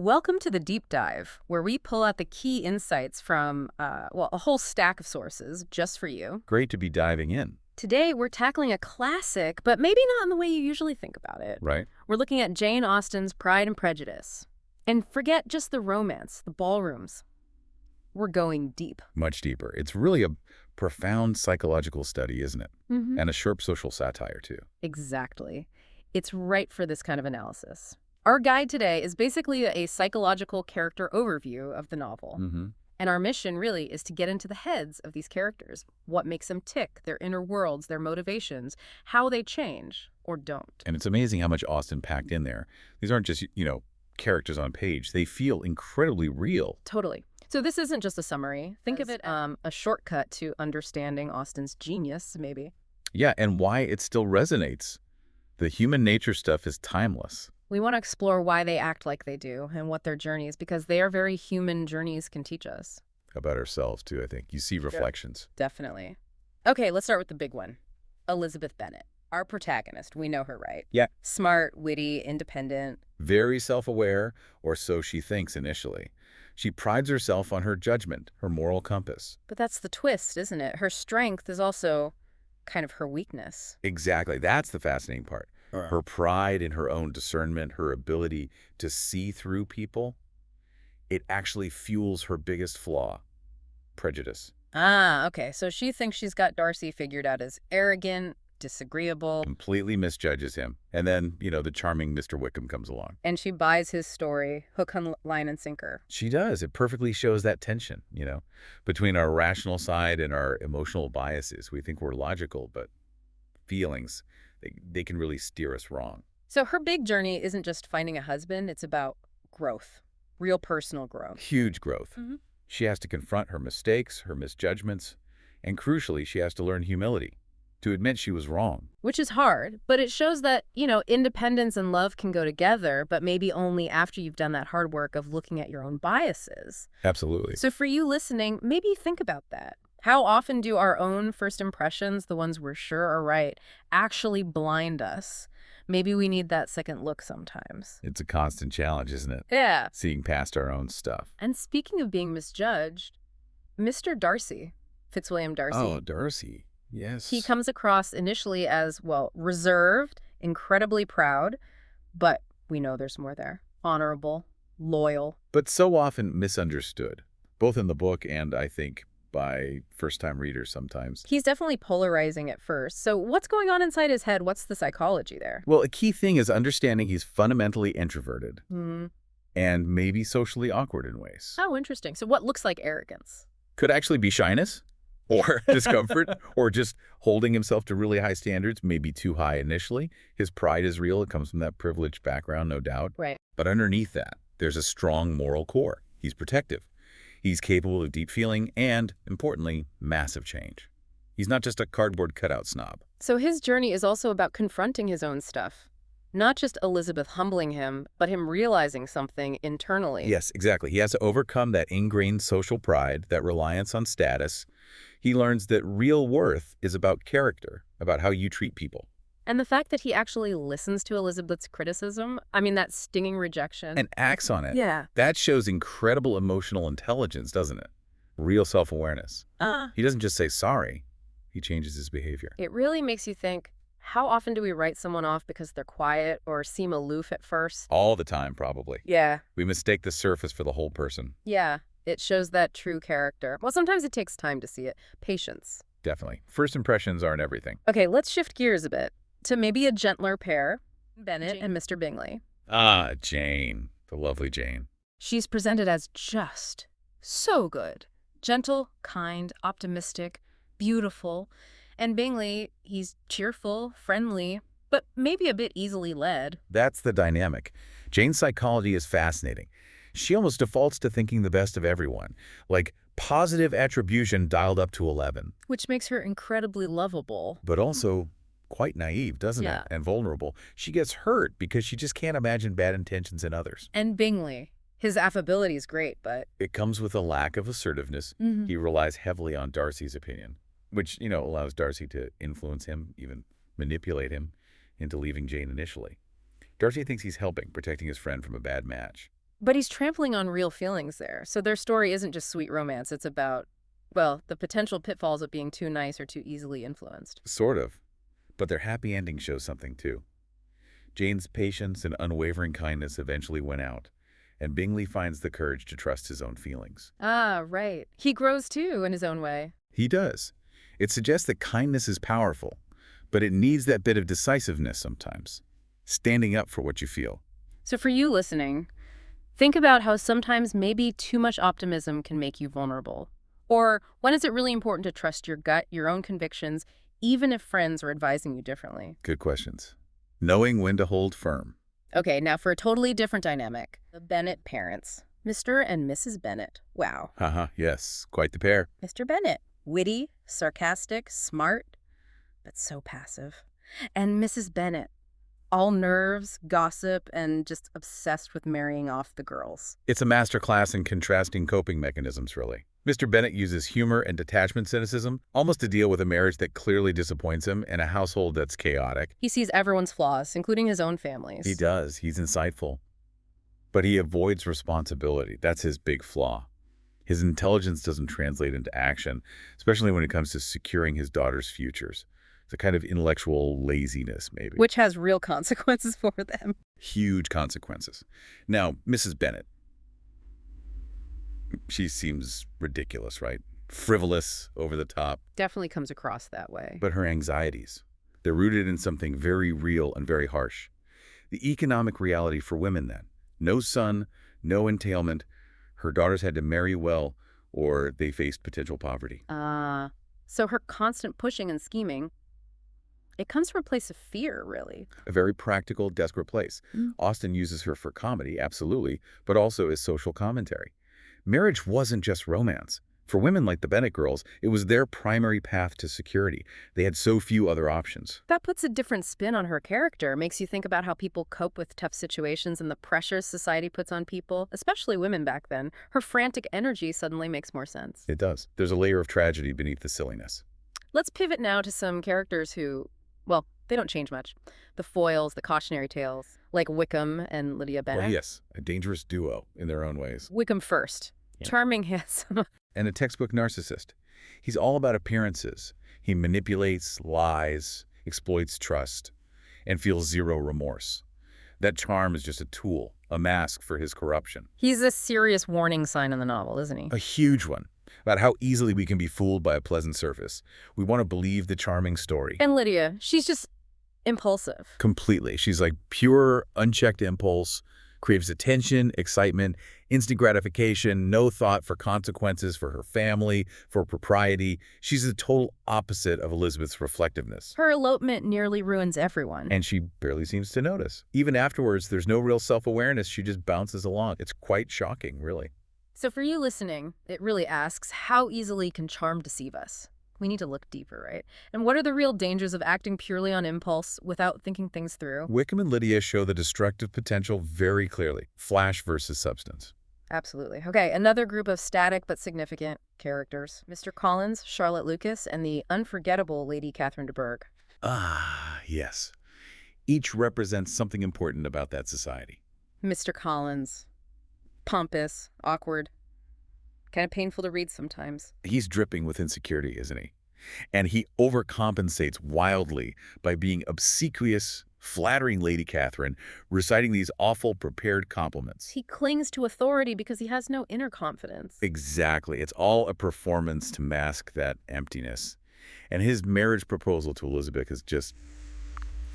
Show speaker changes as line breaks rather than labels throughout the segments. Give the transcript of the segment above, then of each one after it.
Welcome to the deep dive, where we pull out the key insights from, a whole stack of sources just for you.
Great to be diving in,
Today, we're tackling a classic, but maybe not in the way you usually think about it.
right?
We're looking at Jane Austen's Pride and Prejudice. And forget just the romance, the ballrooms. We're going deep.
Much deeper. It's really a profound psychological study, isn't it?
Mm-hmm.
And a sharp social satire, too.
Exactly. It's right for this kind of analysis. Our guide today is basically a psychological character overview of the novel.
Mm-hmm.
And our mission really is to get into the heads of these characters, what makes them tick, their inner worlds, their motivations, how they change or don't.
And it's amazing how much Austen packed in there. These aren't just, characters on page. They feel incredibly real.
Totally. So this isn't just a summary. Think of it a shortcut to understanding Austen's genius, maybe.
Yeah, and why it still resonates. The human nature stuff is timeless.
We want to explore why they act like they do and what their journeys, because they are very human journeys, can teach us.
About ourselves, too, I think. You see reflections.
Definitely. Okay, let's start with the big one. Elizabeth Bennet, our protagonist. We know her, right?
Yeah.
Smart, witty, independent.
Very self-aware, or so she thinks initially. She prides herself on her judgment, her moral compass.
But that's the twist, isn't it? Her strength is also kind of her weakness.
Exactly. That's the fascinating part. Her pride in her own discernment, her ability to see through people, it actually fuels her biggest flaw, prejudice.
Ah, okay. So she thinks she's got Darcy figured out as arrogant, disagreeable,
Completely misjudges him. And then, the charming Mr. Wickham comes along.
and she buys his story, hook, line, and sinker.
She does. It perfectly shows that tension, between our rational side and our emotional biases. We think we're logical, but feelings, they can really steer us wrong.
So her big journey isn't just finding a husband, it's about growth, real personal growth.
Huge growth.
Mm-hmm.
She has to confront her mistakes, her misjudgments, and crucially, she has to learn humility, to admit she was wrong.
Which is hard, but it shows that, independence and love can go together, but maybe only after you've done that hard work of looking at your own biases.
Absolutely.
So for you listening, maybe think about that. How often do our own first impressions, the ones we're sure are right, actually blind us? Maybe we need that second look sometimes.
It's a constant challenge, isn't it?
Yeah.
Seeing past our own stuff.
And speaking of being misjudged, Mr. Darcy, Fitzwilliam Darcy.
Oh, Darcy. Yes.
He comes across initially as, reserved, incredibly proud, but we know there's more there. Honorable, loyal.
But so often misunderstood, both in the book and, I think, by first-time readers sometimes.
He's definitely polarizing at first. So what's going on inside his head? What's the psychology there?
Well, a key thing is understanding he's fundamentally introverted
Hmm.
and maybe socially awkward in ways.
Oh, interesting. So what looks like arrogance?
Could actually be shyness or discomfort or just holding himself to really high standards, maybe too high initially. His pride is real. It comes from that privileged background, no doubt.
Right.
But underneath that, there's a strong moral core. He's protective. He's capable of deep feeling and, importantly, massive change. He's not just a cardboard cutout snob.
So his journey is also about confronting his own stuff. Not just Elizabeth humbling him, but him realizing something internally.
Yes, exactly. He has to overcome that ingrained social pride, that reliance on status. He learns that real worth is about character, about how you treat people.
And the fact that he actually listens to Elizabeth's criticism, that stinging rejection.
And acts on it.
Yeah.
That shows incredible emotional intelligence, doesn't it? Real self-awareness. He doesn't just say sorry. He changes his behavior.
It really makes you think, how often do we write someone off because they're quiet or seem aloof at first?
All the time, probably.
Yeah.
We mistake the surface for the whole person.
Yeah. It shows that true character. Well, sometimes it takes time to see it. Patience.
Definitely. First impressions aren't everything.
Okay, let's shift gears a bit to maybe a gentler pair, Bennet and Mr. Bingley.
Ah, Jane. The lovely Jane.
She's presented as just so good. Gentle, kind, optimistic, beautiful. And Bingley, he's cheerful, friendly, but maybe a bit easily led.
That's the dynamic. Jane's psychology is fascinating. She almost defaults to thinking the best of everyone, like positive attribution dialed up to 11.
Which makes her incredibly lovable.
But also quite naive, doesn't
Yeah.
it? And vulnerable. She gets hurt because she just can't imagine bad intentions in others.
And Bingley, his affability is great, but...
It comes with a lack of assertiveness. He relies heavily on Darcy's opinion, which, allows Darcy to influence him, even manipulate him into leaving Jane initially. Darcy thinks he's helping, protecting his friend from a bad match.
But he's trampling on real feelings there. So their story isn't just sweet romance. It's about, well, the potential pitfalls of being too nice or too easily influenced.
Sort of. But their happy ending shows something, too. Jane's patience and unwavering kindness eventually win out, and Bingley finds the courage to trust his own feelings.
Ah, right. He grows too in his own way.
He does. It suggests that kindness is powerful, but it needs that bit of decisiveness sometimes. Standing up for what you feel.
So for you listening, think about how sometimes maybe too much optimism can make you vulnerable. Or when is it really important to trust your gut, your own convictions, even if friends are advising you differently?
Good questions. Knowing when to hold firm.
Okay, now for a totally different dynamic. The Bennet parents. Mr. and Mrs. Bennet. Wow.
Haha, yes, quite the pair.
Mr. Bennet. Witty, sarcastic, smart, but so passive. And Mrs. Bennet. All nerves, gossip, and just obsessed with marrying off the girls.
It's a masterclass in contrasting coping mechanisms, really. Mr. Bennet uses humor and detachment cynicism almost to deal with a marriage that clearly disappoints him and a household that's chaotic.
He sees everyone's flaws, including his own family's.
He does. He's insightful. But he avoids responsibility. That's his big flaw. His intelligence doesn't translate into action, especially when it comes to securing his daughter's futures. It's a kind of intellectual laziness, maybe.
Which has real consequences for them.
Huge consequences. Now, Mrs. Bennet. She seems ridiculous, right? Frivolous, over the top.
Definitely comes across that way.
But her anxieties, they're rooted in something very real and very harsh. The economic reality for women then. No son, no entailment. Her daughters had to marry well, or they faced potential poverty.
So her constant pushing and scheming, it comes from a place of fear, really.
A very practical, desperate place. Austen uses her for comedy, absolutely, but also as social commentary. Marriage wasn't just romance. For women like the Bennet girls, it was their primary path to security. They had so few other options.
That puts a different spin on her character, makes you think about how people cope with tough situations and the pressures society puts on people, especially women back then. Her frantic energy suddenly makes more sense.
It does. There's a layer of tragedy beneath the silliness.
Let's pivot now to some characters who, well, they don't change much. The foils, the cautionary tales, like Wickham and Lydia Bennet.
Well, yes, a dangerous duo in their own ways.
Wickham first.
Yeah.
Charming, handsome.
And a textbook narcissist. He's all about appearances. He manipulates, lies, exploits trust, and feels zero remorse. That charm is just a tool, a mask for his corruption.
He's a serious warning sign in the novel, isn't he?
A huge one, about how easily we can be fooled by a pleasant surface. We want to believe the charming story.
And Lydia, she's just impulsive.
Completely. She's like pure, unchecked impulse, craves attention, excitement, instant gratification, no thought for consequences for her family, for propriety. She's the total opposite of Elizabeth's reflectiveness.
Her elopement nearly ruins everyone.
And she barely seems to notice. Even afterwards, there's no real self-awareness. She just bounces along. It's quite shocking, really.
So for you listening, it really asks, how easily can charm deceive us? We need to look deeper, right? And what are the real dangers of acting purely on impulse without thinking things through?
Wickham and Lydia show the destructive potential very clearly. Flash versus substance.
Absolutely. Okay, another group of static but significant characters. Mr. Collins, Charlotte Lucas, and the unforgettable Lady Catherine de Bourgh.
Ah, yes. Each represents something important about that society.
Mr. Collins. Pompous, awkward, kind of painful to read sometimes.
He's dripping with insecurity, isn't he? And he overcompensates wildly by being obsequious, flattering Lady Catherine, reciting these awful prepared compliments.
He clings to authority because he has no inner confidence.
Exactly. It's all a performance to mask that emptiness. And his marriage proposal to Elizabeth is just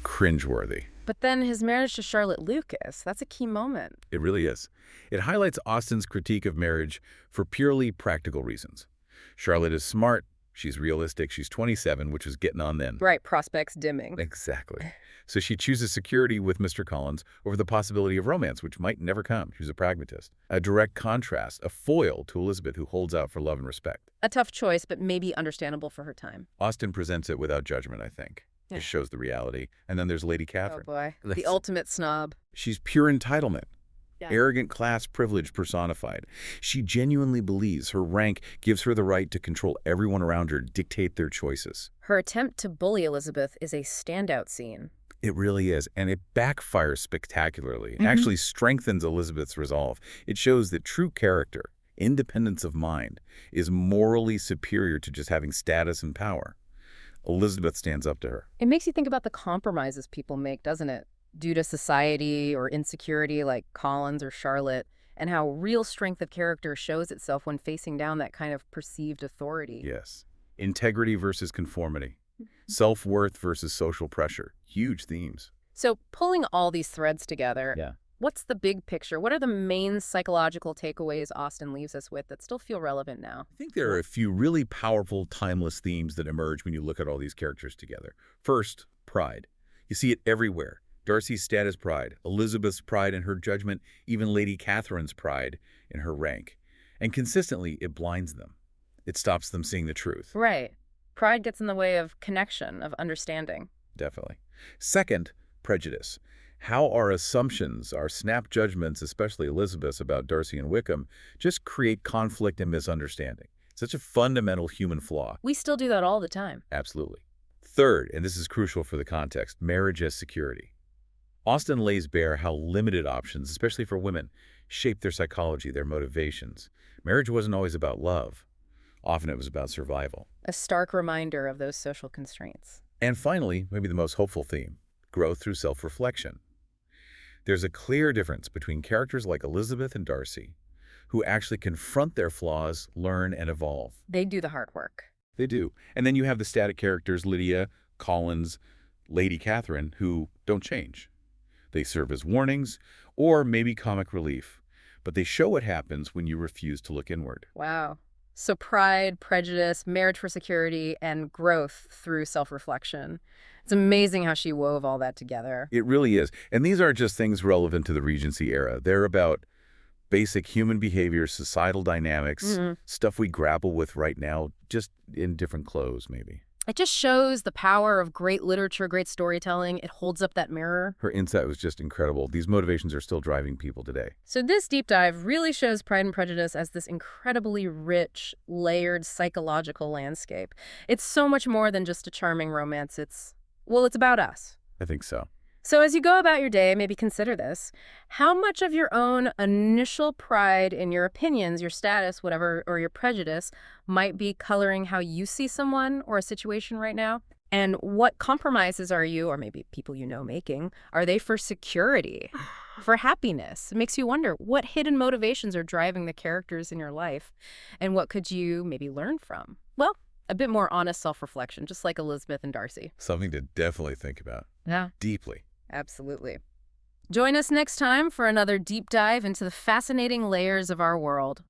cringeworthy.
But then his marriage to Charlotte Lucas, that's a key moment.
It really is. It highlights Austen's critique of marriage for purely practical reasons. Charlotte is smart, she's realistic, she's 27, which is getting on then.
Right, prospects dimming.
Exactly. So she chooses security with Mr. Collins over the possibility of romance, which might never come. She's a pragmatist. A direct contrast, a foil to Elizabeth, who holds out for love and respect.
A tough choice, but maybe understandable for her time.
Austen presents it without judgment, I think.
Yeah.
It shows the reality. And then there's Lady Catherine.
Oh boy, the ultimate snob.
She's pure entitlement.
Yeah.
Arrogant class privilege personified. She genuinely believes her rank gives her the right to control everyone around her, dictate their choices.
Her attempt to bully Elizabeth is a standout scene.
It really is, and it backfires spectacularly. It
Hmm.
actually strengthens Elizabeth's resolve. It shows that true character, independence of mind, is morally superior to just having status and power. Elizabeth stands up to her.
It makes you think about the compromises people make, doesn't it? Due to society or insecurity, like Collins or Charlotte, and how real strength of character shows itself when facing down that kind of perceived authority.
Yes. Integrity versus conformity. Self-worth versus social pressure. Huge themes.
So, pulling all these threads together,
Yeah.
what's the big picture? What are the main psychological takeaways Austen leaves us with that still feel relevant now?
I think there are a few really powerful, timeless themes that emerge when you look at all these characters together. First, pride. You see it everywhere. Darcy's status pride, Elizabeth's pride in her judgment, even Lady Catherine's pride in her rank. And consistently, it blinds them. It stops them seeing the truth.
Right. Pride gets in the way of connection, of understanding.
Definitely. Second, prejudice. How our assumptions, our snap judgments, especially Elizabeth's about Darcy and Wickham, just create conflict and misunderstanding. Such a fundamental human flaw.
We still do that all the time.
Absolutely. Third, and this is crucial for the context, marriage as security. Austen lays bare how limited options, especially for women, shape their psychology, their motivations. Marriage wasn't always about love. Often it was about survival.
A stark reminder of those social constraints.
And finally, maybe the most hopeful theme, growth through self-reflection. There's a clear difference between characters like Elizabeth and Darcy, who actually confront their flaws, learn, and evolve.
They do the hard work.
They do. And then you have the static characters, Lydia, Collins, Lady Catherine, who don't change. They serve as warnings, or maybe comic relief. But they show what happens when you refuse to look inward.
Wow. So pride, prejudice, marriage for security, and growth through self-reflection. It's amazing how she wove all that together.
It really is. And these aren't just things relevant to the Regency era. They're about basic human behavior, societal dynamics, stuff we grapple with right now, just in different clothes, maybe.
It just shows the power of great literature, great storytelling. It holds up that mirror.
Her insight was just incredible. These motivations are still driving people today.
So this deep dive really shows Pride and Prejudice as this incredibly rich, layered psychological landscape. It's so much more than just a charming romance. It's about us.
I think so.
So as you go about your day, maybe consider this. How much of your own initial pride in your opinions, your status, whatever, or your prejudice might be coloring how you see someone or a situation right now? And what compromises are you, or maybe people you know, making? Are they for security, for happiness? It makes you wonder what hidden motivations are driving the characters in your life, and what could you maybe learn from? Well, a bit more honest self-reflection, just like Elizabeth and Darcy.
Something to definitely think about.
Yeah.
Deeply.
Absolutely. Join us next time for another deep dive into the fascinating layers of our world.